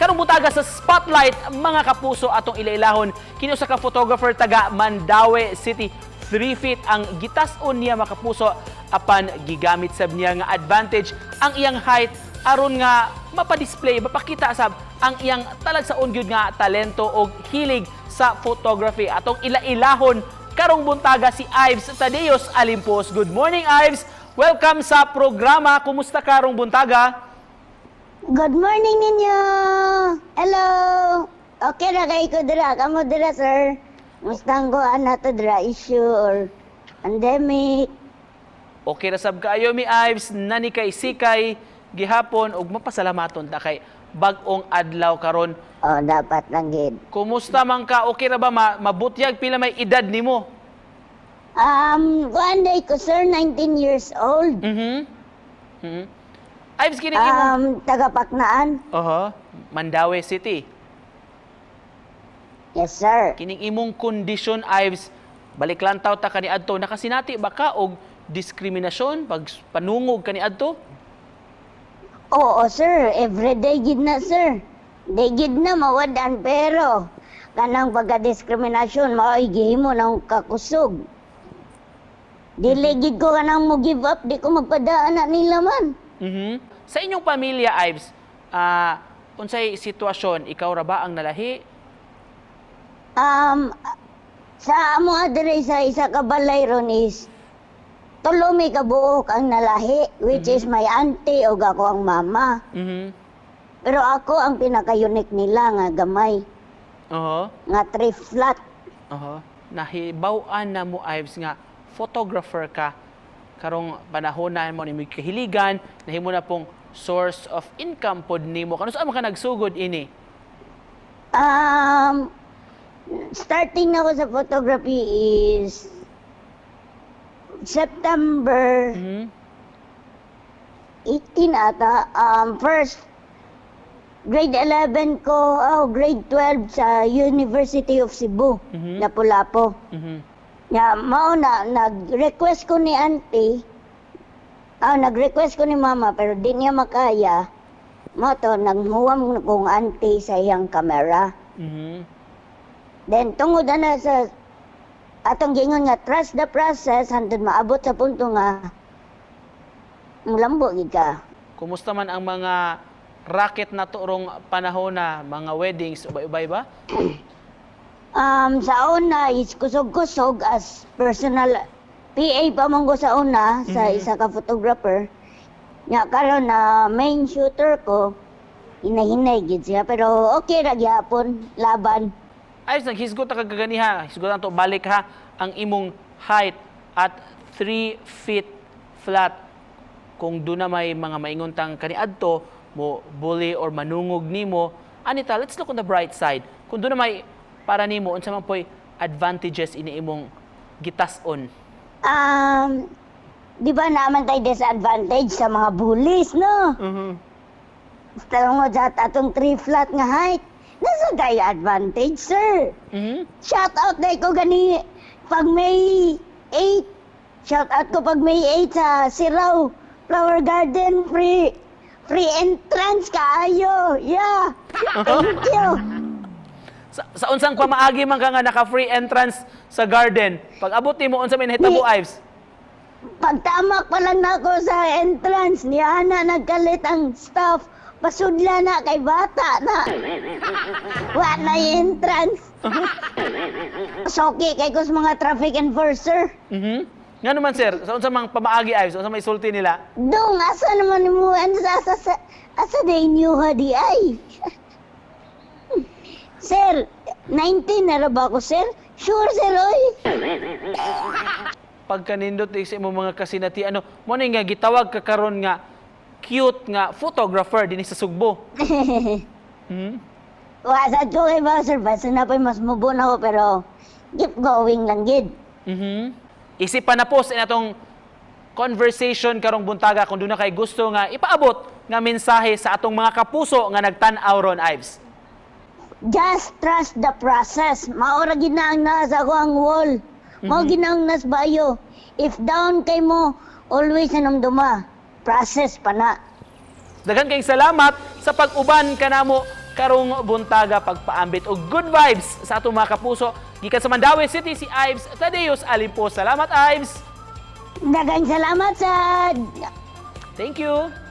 Karong butaga sa spotlight mga kapuso atong ilailahon kini usa ka photographer taga Mandaue City. 3 feet ang gitas-on niya mga kapuso apan gigamit sab niya nga advantage ang iyang height aron nga mapadisplay, mapakita sab ang iyang talagsaon gyud nga talento o hilig sa photography. Atong ilailahon karong buntaga si Ives Tadeos Alimpos. Good morning, Ives. Welcome sa programa. Kumusta karong buntaga? Good morning ninyo. Hello. Okay na kay ko dira. Kamo dira, sir. Mustang ko ana to dira issue or pandemic. Okay ra sab kaayo mi Ives, nani kay sikay gihapon ug mapasalamaton ta kay bag-ong adlaw karon. Oh, dapat lang gid. Kumusta man ka? Okay ra ba mabutyag pila may edad nimo? One day ko, sir, 19 years old. Ives kini imo. Taga Paknaan. Mandaue City. Yes, sir. Kining imong kondisyon Ives, balik lang taw ta kaniadto nakasinati ba ka og diskriminasyon pag panungog kaniadto? Oo, sir. Everyday gid na, sir. Day gid na mawadan pero kanang pagka-diskriminasyon mao'y gihimo ng kakusog. Dili gid ko kanang mo give up, di ko magpadaan na nila man. Sa inyong pamilya Ives, unsay sitwasyon, ikaw ra ba ang nalahi? Sa amo adre sa isa ka balay ron is tulo may kabuok ang nalahi, which is my auntie o ako ang mama. Pero ako ang pinaka-unique nila nga gamay. Nga 3 flat. Nahibaw-an na mo Ives nga photographer ka karong panahon na mo ni kahiligan, nahimo na pong source of income pod nimo. Kano saan man ka nagsugod ini? Starting na ako sa photography is September 18 ata. First, grade 11 ko, grade 12 sa University of Cebu, Lapu-Lapu. Mao na, nag-request ko ni auntie, nag-request ko ni mama, pero di niya makaya. Mao to, naghuwam kong auntie sa iyang kamera. Then, tungod na sa atong gingon nga, trust the process, hantod maabot sa punto nga, mulambo gid ka. Kumusta man ang mga racket na turong panahon na mga weddings, ubay-ubay ba? Sa una is kusog-kusog as personal PA pa man ko sa una sa isa ka photographer. Nya karon na main shooter ko, hinahinay gid siya pero okay ra gyapon laban. Ay, naghisgot ka kaganiha. Hisgot na to, balik ha, ang imong height at 3 feet flat. Kung doon na may mga mainguntang kaniadto, mo bully or manungog nimo, anita, let's look on the bright side. Kung doon na may para nimo, unsa man po'y advantages ini imong gitas-on? Di ba naman tayo disadvantage sa mga bullies, no? Tungod sa atong 3 flat nga height. Nasa tayo advantage, sir. Shout out na ko gani pag May 8. Shout out ko pag May 8 sa Siraw Flower Garden. Free entrance kaayo. Yeah. Thank you. Sa unsang pamaagi man ka nga naka-free entrance sa garden, pag abot nimo unsa may nahitabo Ives? Pagtamak pa lang na ako sa entrance, niya na nagkalit ang staff. Pasudla na kay bata na. Wala na yung entrance. Soki kay kus mga traffic enforcer. Nga naman sir, sa unsa mang pamaagi Ives, unsa may sulti nila? Dong, asa naman mo, asa day niyo ha di ay. Sir, 19 na ba ako, sir? Sure, sir, oy. Pagkanindot sa imong mga kasinati, mo na nga gitawag ka karon nga cute nga photographer din sa Sugbo. Wasad ko kay ba, sir? Basta na pa mas mubon ako, pero keep going lang, gid. Isipan na po sa inatong conversation karong buntaga kung doon na kay gusto nga ipaabot nga mensahe sa atong mga kapuso nga nagtan-aw ron, Ives. Just trust the process. Maura ginaang na sa ako ang wall. Mao ginaang nas bayo. If down kay mo, always anamduma. Process pa na. Daghan kayong salamat sa pag-uban kanamo karong buntaga pagpaambit og good vibes sa atong mga kapuso. Gikan sa Mandaue City si Ives Tadeus Alimpo. Salamat Ives. Daghang salamat sa Thank you.